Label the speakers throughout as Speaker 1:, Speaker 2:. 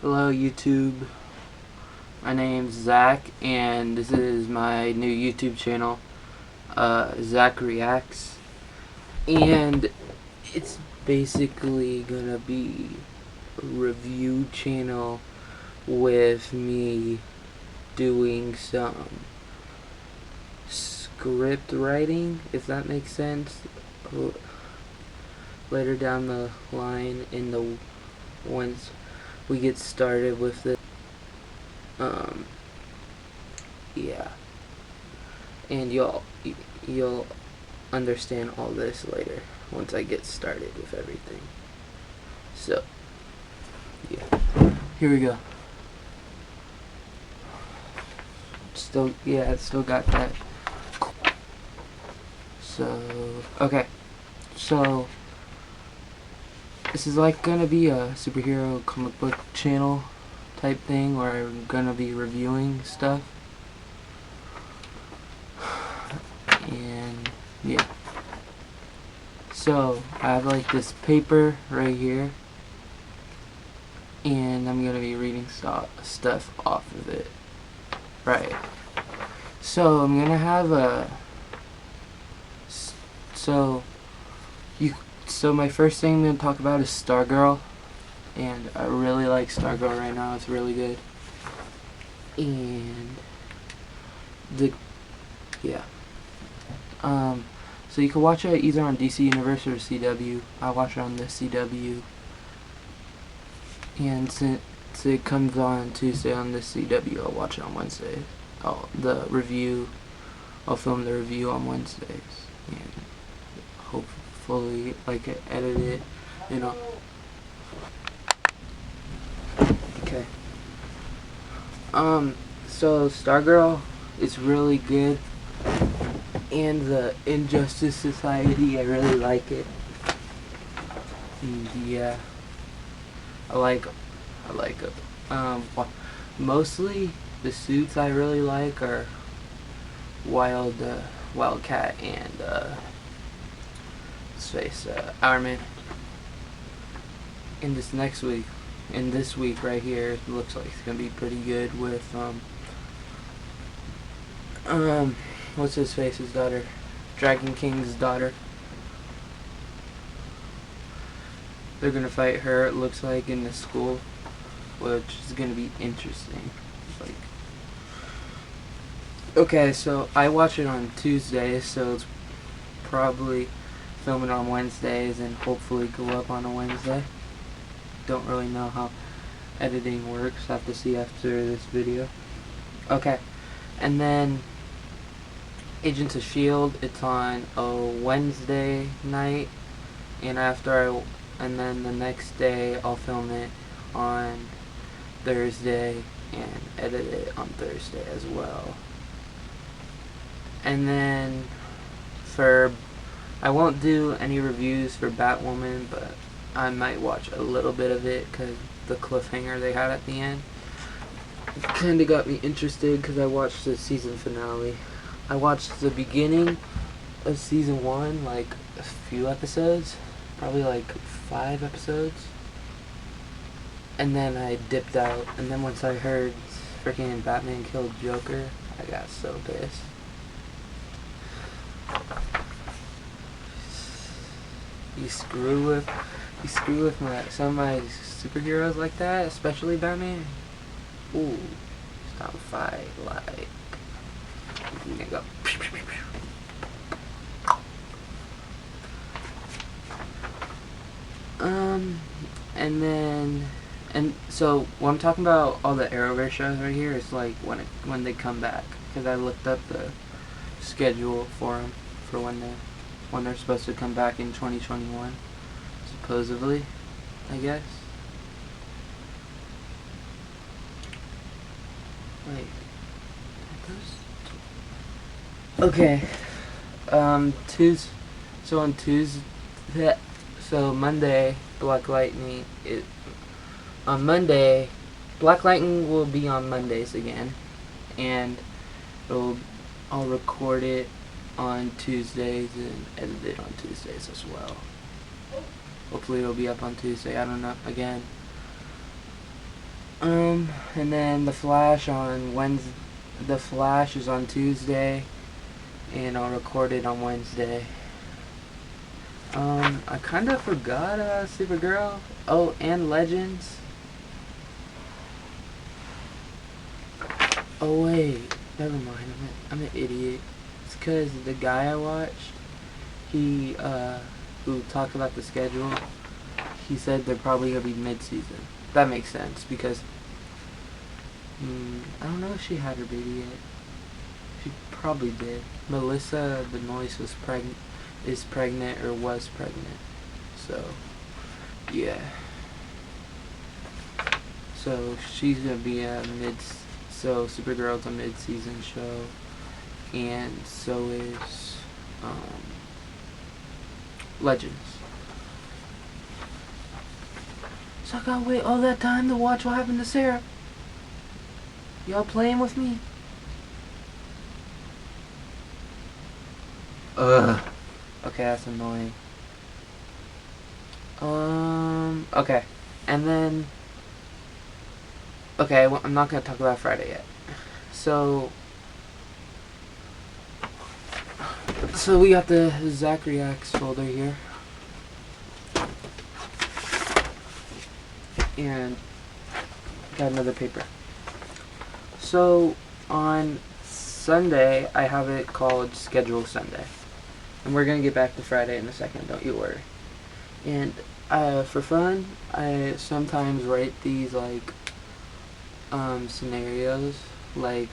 Speaker 1: Hello YouTube, my name's Zach and this is my new YouTube channel, Zach Reacts, and it's basically gonna be a review channel with me doing some script writing, if that makes sense, later down the line once we get started with it. Yeah, and you'll understand all this later once I get started with everything. So yeah, here we go. It's still got that. So okay, so this is like gonna be a superhero comic book channel type thing where I'm gonna be reviewing stuff. And yeah, so I have like this paper right here, and I'm gonna be reading stuff off of it. Right. So I'm gonna have a so my first thing I'm gonna talk about is Stargirl, and I really like Stargirl right now. It's really good. And so you can watch it either on DC Universe or CW. I watch it on the CW, and since it comes on Tuesday on the CW, I'll watch it on Wednesday. I'll film the review on Wednesdays, and hopefully edit it, you know. Okay. So Stargirl is really good, and the Injustice Society, I really like it. And yeah, I like it. Mostly the suits I really like are Wildcat and Iron Man. In this week right here, it looks like it's gonna be pretty good with what's his daughter, Dragon King's daughter. They're gonna fight her, it looks like, in the school, which is gonna be interesting. Okay, so I watch it on Tuesdays, so it's probably filming on Wednesdays and hopefully go up on a Wednesday. Don't really know how editing works. Have to see after this video. Okay, and then Agents of S.H.I.E.L.D. it's on a Wednesday night, and then the next day I'll film it on Thursday and edit it on Thursday as well. And then I won't do any reviews for Batwoman, but I might watch a little bit of it because the cliffhanger they had at the end kind of got me interested, because I watched the season finale. I watched the beginning of season 1, like a few episodes, probably like 5 episodes, and then I dipped out. And then once I heard freaking Batman killed Joker, I got so pissed. You screw with some of my superheroes like that, especially Batman. Ooh, stop fight like. I'm gonna go. And so what I'm talking about, all the Arrowverse shows right here, is like when they come back, because I looked up the schedule for them for when they're supposed to come back in 2021, supposedly, I guess. Wait. Okay. So Monday, Black Lightning will be on Mondays again, and I'll record it on Tuesdays and edit it on Tuesdays as well. Hopefully it'll be up on Tuesday. I don't know. Again, And then The Flash on Wednesday. The Flash is on Tuesday, and I'll record it on Wednesday. I kind of forgot Supergirl. Oh, and Legends. Oh wait, never mind. I'm an idiot. It's because the guy I watched, he who talked about the schedule, he said they're probably gonna be mid-season. That makes sense because I don't know if she had her baby yet. She probably did. Melissa Benoist is pregnant or was pregnant. So yeah. So she's gonna be so Supergirl's a mid-season show, and so is Legends. So I gotta wait all that time to watch what happened to Sarah. Y'all playing with me? Ugh. Okay, that's annoying. Okay. And then... Okay, well, I'm not gonna talk about Friday yet. So we got the Zach Reacts folder here. And got another paper. So on Sunday, I have it called Schedule Sunday. And we're gonna get back to Friday in a second, don't you worry. And for fun, I sometimes write these like scenarios, like,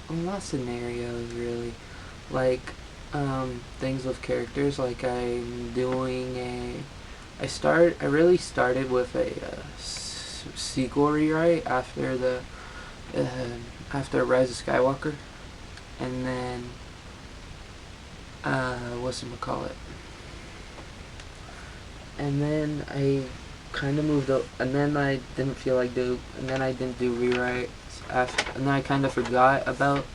Speaker 1: well, not scenarios really, like things with characters. Like I'm doing I really started with a sequel rewrite after after Rise of Skywalker, and then whatchamacallit, and then I kind of moved up, and then I didn't feel like and then I didn't do rewrites after, and then I kind of forgot about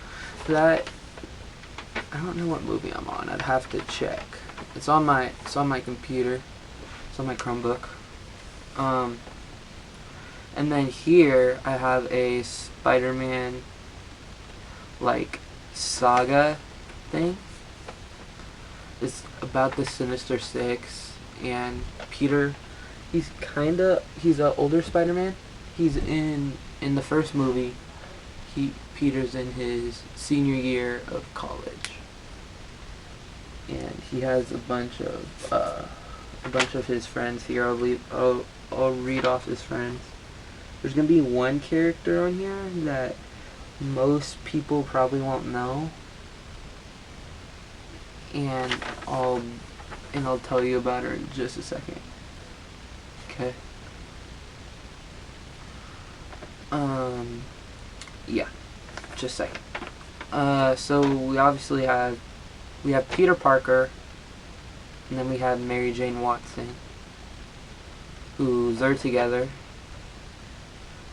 Speaker 1: that. I don't know what movie I'm on. I'd have to check. It's on my computer. It's on my Chromebook. And then here I have a Spider-Man like saga thing. It's about the Sinister Six, and Peter, he's an older Spider-Man. He's in the first movie, Peter's in his senior year of college, and he has a bunch of his friends here. I'll read off his friends. There's gonna be one character on here that most people probably won't know, and I'll tell you about her in just a second. Okay. Yeah, just a second. So we obviously have Peter Parker, and then we have Mary Jane Watson, who they're together.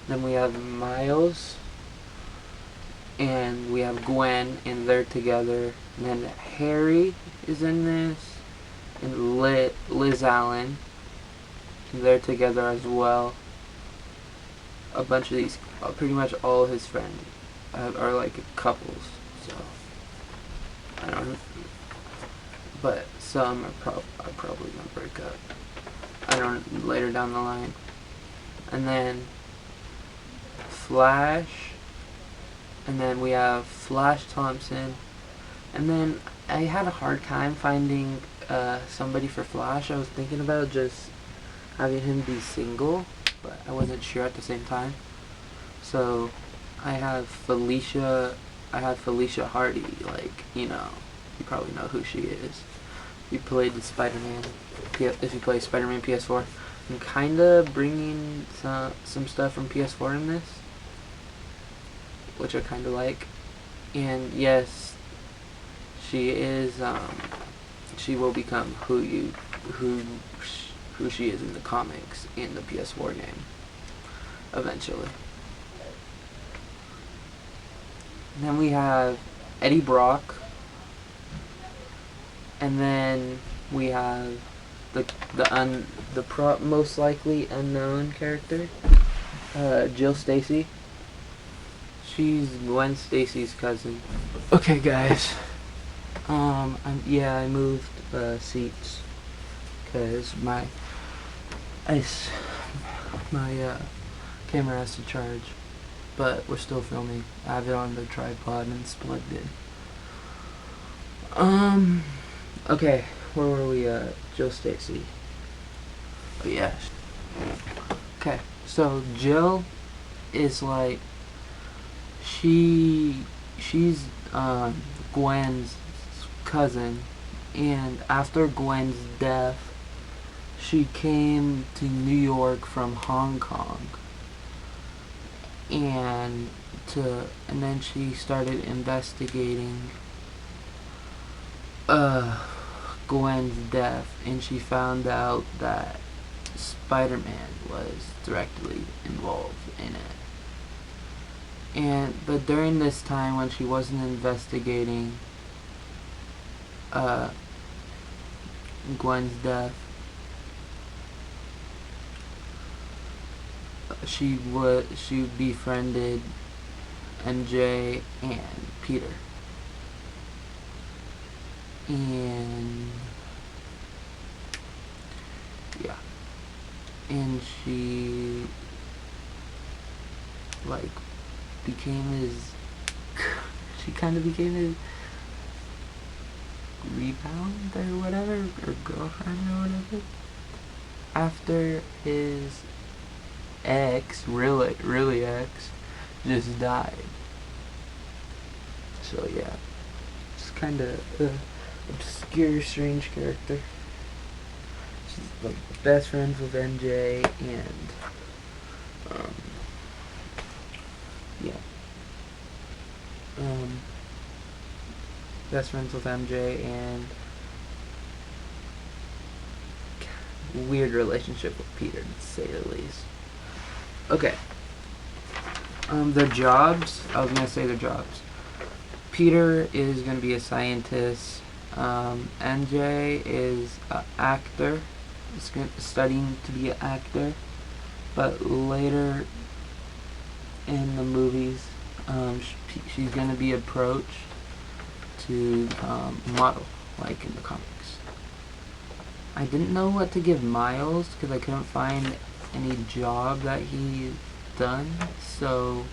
Speaker 1: Then we have Miles, and we have Gwen, and they're together. And then Harry is in this, and Liz Allen, and they're together as well. A bunch of these, pretty much all his friends are like couples. So I don't, but some are probably gonna break up. I don't, later down the line. And then Flash, and then we have Flash Thompson, and then I had a hard time finding somebody for Flash. I was thinking about just having him be single, but I wasn't sure at the same time. So I have Felicia Hardy, like, you probably know who she is. You played the Spider-Man, if you play Spider-Man PS4. I'm kinda bringing some stuff from PS4 in this, which I kinda like. And yes, she is, she will become who she is in the comics in the PS4 game, eventually. And then we have Eddie Brock, and then we have the most likely unknown character, Jill Stacy. She's Gwen Stacy's cousin. Okay, guys. I moved seats because my camera has to charge, but we're still filming. I have it on the tripod and it's plugged in. Okay, where were we? Jill Stacy. Oh yeah. Okay, so Jill is like she's Gwen's cousin, and after Gwen's death, she came to New York from Hong Kong, and then she started investigating Gwen's death, and she found out that Spider-Man was directly involved in it. But during this time when she wasn't investigating Gwen's death, she befriended MJ and Peter. And yeah. And she like became his she kind of became his rebound or whatever, or girlfriend or whatever, after his ex, really ex, just died. So yeah, it's kind of obscure, strange character. She's like best friends with MJ, and yeah, best friends with MJ, and weird relationship with Peter, to say the least. Okay. Their jobs. I was gonna say their jobs. Peter is gonna be a scientist. MJ is an actor. Is studying to be an actor, but later in the movies, she's gonna be approached to model, like in the comics. I didn't know what to give Miles because I couldn't find any job that he's done, so,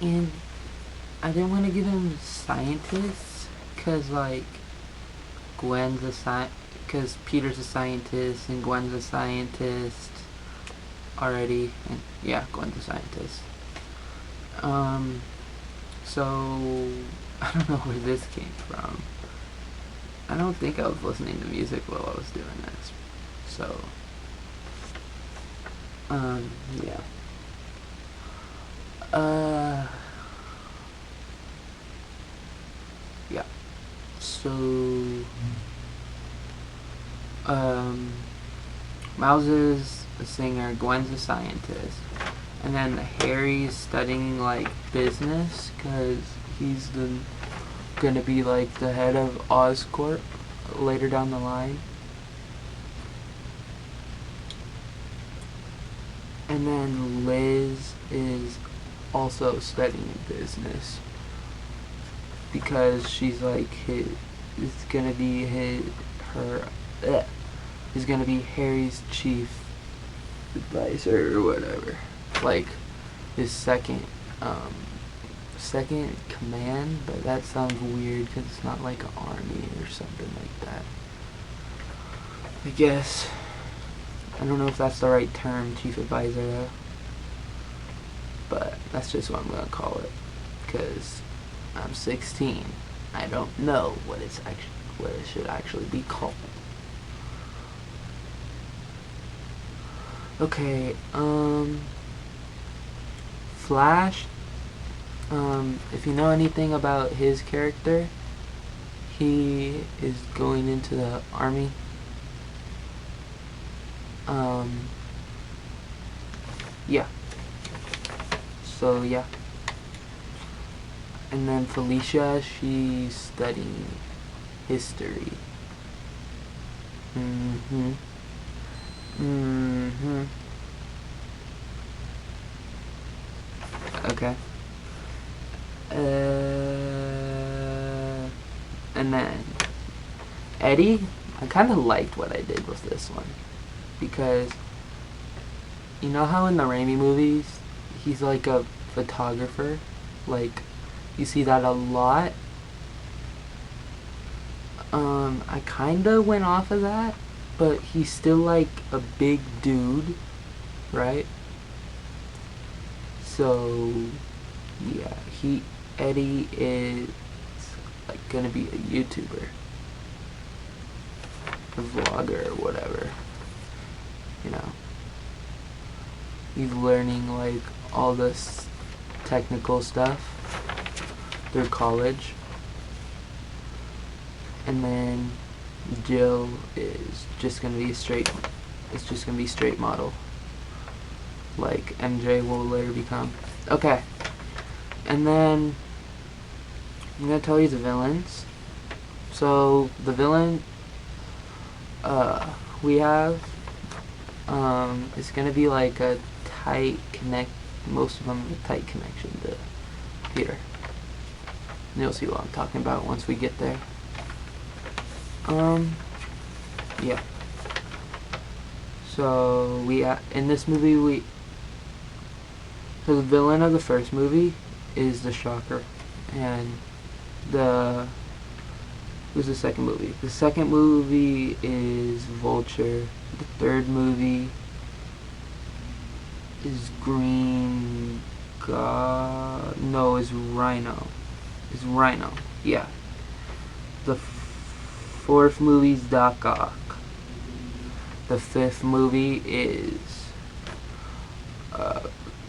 Speaker 1: and I didn't want to give him scientist because like because Peter's a scientist and Gwen's a scientist already, and yeah, Gwen's a scientist. So I don't know where this came from. I don't think I was listening to music while I was doing this. So, yeah. Yeah. So, Miles is a singer, Gwen's a scientist, and then Harry's studying like business because he's gonna be like the head of Oscorp later down the line. And then Liz is also studying business because she's like is gonna be Harry's chief advisor or whatever, like his second command, but that sounds weird because it's not like an army or something like that, I guess. I don't know if that's the right term, chief advisor, though, but that's just what I'm gonna call it because I'm 16. I don't know what it should actually be called. Okay, Flash, if you know anything about his character, he is going into the army. Yeah. So, yeah. And then Felicia, she's studying history. Okay. And then Eddie, I kind of liked what I did with this one because you know how in the Raimi movies he's like a photographer, like you see that a lot. I kind of went off of that, but he's still like a big dude, right? So yeah, Eddie is like gonna be a YouTuber, a vlogger or whatever, you know. He's learning like all this technical stuff through college. And then Jill is just gonna be straight model. Like MJ will later become. Okay. And then I'm gonna tell you the villains. So the villain we have is gonna be like a most of them a tight connection to Peter. And you'll see what I'm talking about once we get there. Yeah. So in this movie so the villain of the first movie is the Shocker, and who's the second movie? The second movie is Vulture. The third movie is is Rhino. Is Rhino. Yeah. The fourth movie is Doc Ock. The fifth movie is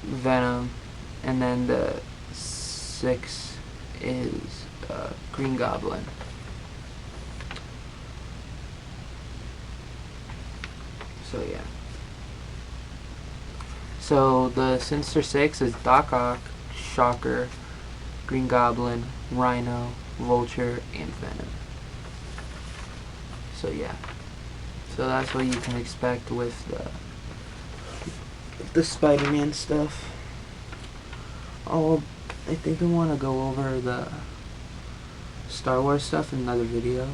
Speaker 1: Venom, and then the sixth is Green Goblin. So yeah. So the Sinister Six is Doc Ock, Shocker, Green Goblin, Rhino, Vulture, and Venom. So yeah. So that's what you can expect with the Spider-Man stuff. I think I want to go over the Star Wars stuff in another video.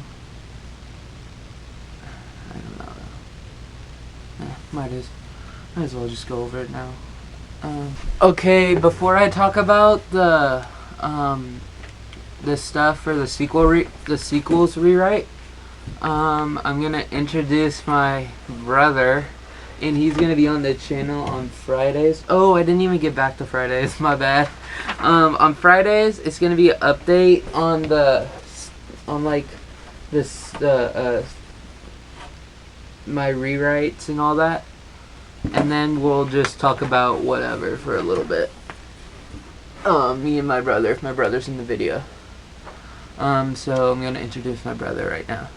Speaker 1: I don't know. Might as well just go over it now. Okay, before I talk about the stuff for the sequels rewrite, I'm gonna introduce my brother, and he's gonna be on the channel on Fridays. Oh, I didn't even get back to Fridays. My bad. On Fridays, it's gonna be an update on my rewrites and all that, and then we'll just talk about whatever for a little bit. Me and my brother, if my brother's in the video. So I'm gonna introduce my brother right now.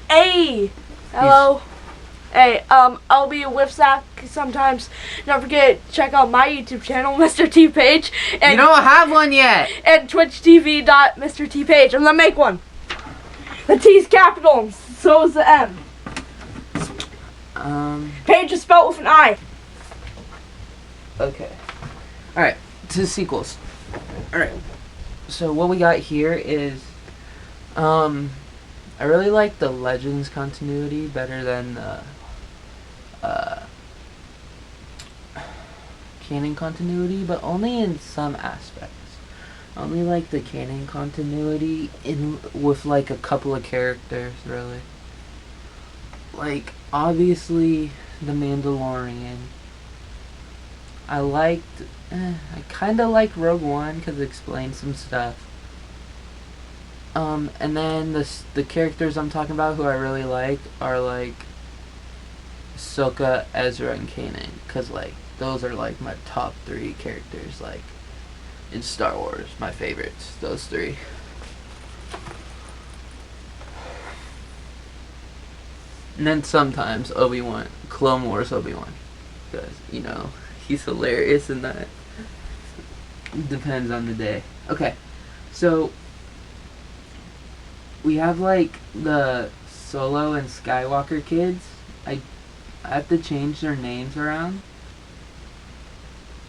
Speaker 2: Hey! Hello. Hey, I'll be with Zach sometimes. Don't forget to check out my YouTube channel, Mr. T Page. And
Speaker 1: you don't have one yet!
Speaker 2: And twitch.tv.Mr. T Page. I'm gonna make one. The T's capital, and so is the M. Page is spelled with an I.
Speaker 1: Okay. Alright, to sequels. Alright. So what we got here is I really like the Legends continuity better than the canon continuity, but only in some aspects. I only like the canon continuity with like a couple of characters, really. Like, obviously, The Mandalorian. I kind of liked Rogue One because it explained some stuff. And then the characters I'm talking about who I really like are like Ahsoka, Ezra, and Kanan, because like those are like my top 3 characters like in Star Wars, my favorites, those 3. And then sometimes Obi-Wan, Clone Wars Obi-Wan, because you know he's hilarious in that. Depends on the day. Okay, so we have like the Solo and Skywalker kids. I have to change their names around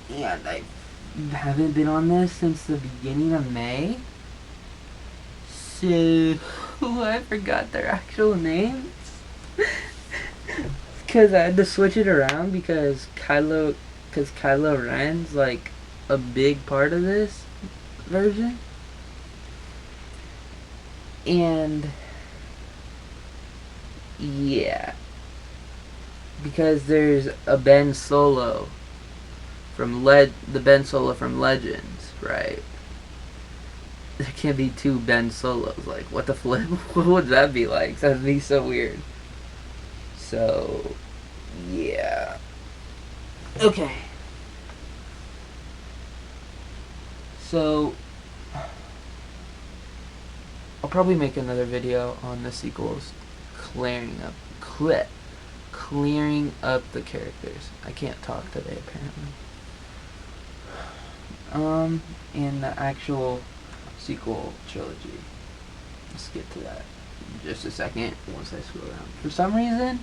Speaker 1: And I haven't been on this since the beginning of May. So I forgot their actual names. Because I had to switch it around because Kylo Ren's like a big part of this version. And yeah, because there's a Ben Solo from the Ben Solo from Legends, right? There can't be two Ben Solos. Like, what the flip? What would that be like? That'd be so weird. So, yeah. Okay. So, I'll probably make another video on the sequels, clearing up the characters. I can't talk today apparently. And the actual sequel trilogy. Let's get to that in just a second once I scroll down. For some reason,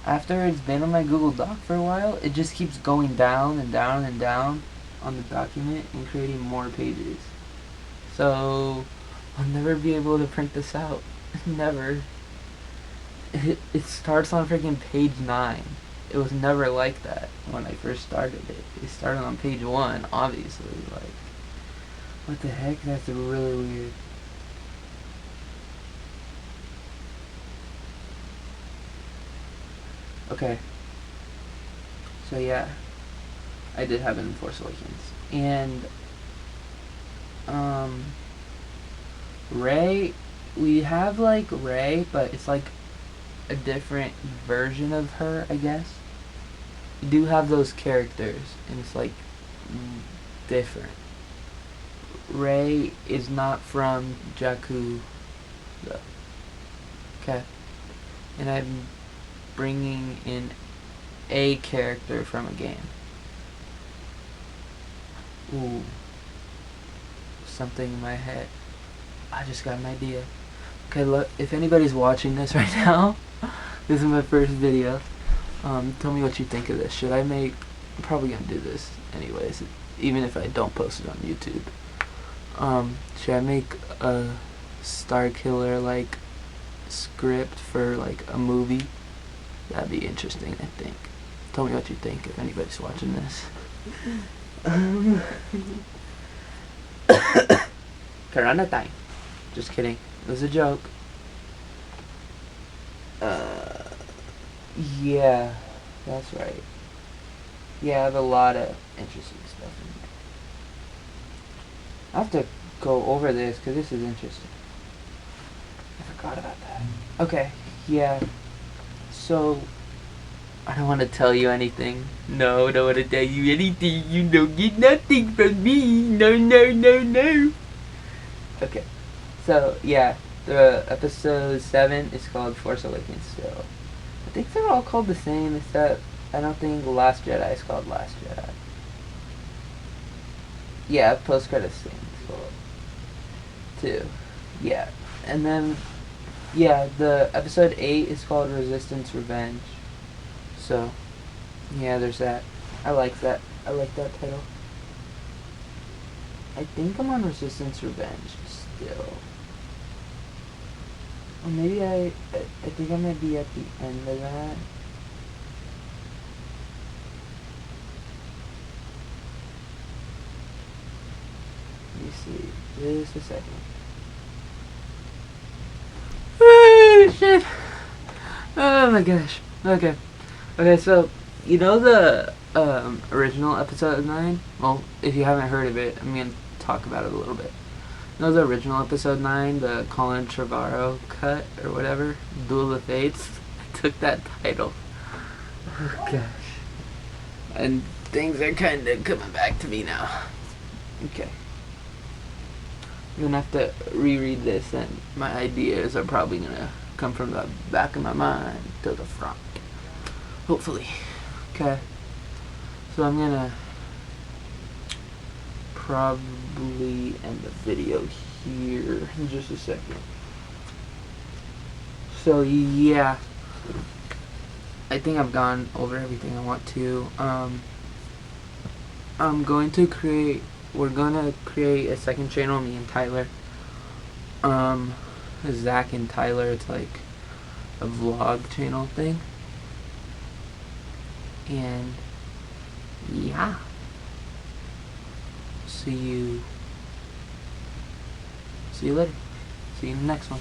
Speaker 1: after it's been on my Google Doc for a while, it just keeps going down and down and down on the document and creating more pages. So I'll never be able to print this out. Never. It starts on freaking page 9. It was never like that when I first started it. It started on page 1, obviously. Like, what the heck? That's really weird. Okay. So yeah, I did have it in Force Awakens. And Rey, we have like Rey, but it's like a different version of her, I guess. You do have those characters, and it's like different. Rey is not from Jakku, though. Okay, and I'm bringing in a character from a game. Ooh, something in my head. I just got an idea. Okay, look, if anybody's watching this right now, this is my first video. Tell me what you think of this. Should I make... I'm probably gonna do this anyways, even if I don't post it on YouTube. Should I make a Starkiller like script for like a movie? That'd be interesting, I think. Tell me what you think if anybody's watching this. Karana time. Just kidding. It was a joke. Yeah, that's right. Yeah, I have a lot of interesting stuff in there. I have to go over this because this is interesting. I forgot about that. Okay, yeah. So, I don't want to tell you anything. No, I don't want to tell you anything. You don't get nothing from me. No, no, no, no. Okay. So, yeah. The episode 7 is called Force Awakens still. I think they're all called the same, except I don't think The Last Jedi is called Last Jedi. Yeah, post-credits thing is called too. Yeah. And then, yeah, the episode 8 is called Resistance Revenge. So, yeah, there's that. I like that. I like that title. I think I'm on Resistance Revenge still. Or maybe I think I might be at the end of that. Let me see. Just a second. Oh, shit. Oh my gosh. Okay. Okay, so, you know the original episode 9? Well, if you haven't heard of it, I'm going to talk about it a little bit. You know the original episode 9, the Colin Trevorrow cut, or whatever? Duel of Fates? I took that title. Oh gosh. And things are kind of coming back to me now. Okay. I'm gonna have to reread this, and my ideas are probably gonna come from the back of my mind to the front. Hopefully. Okay. So I'm gonna probably end the video here in just a second. So yeah, I think I've gone over everything I want to. we're gonna create a second channel, me and Tyler. Zach and Tyler, it's like a vlog channel thing. And yeah. See you later. See you in the next one.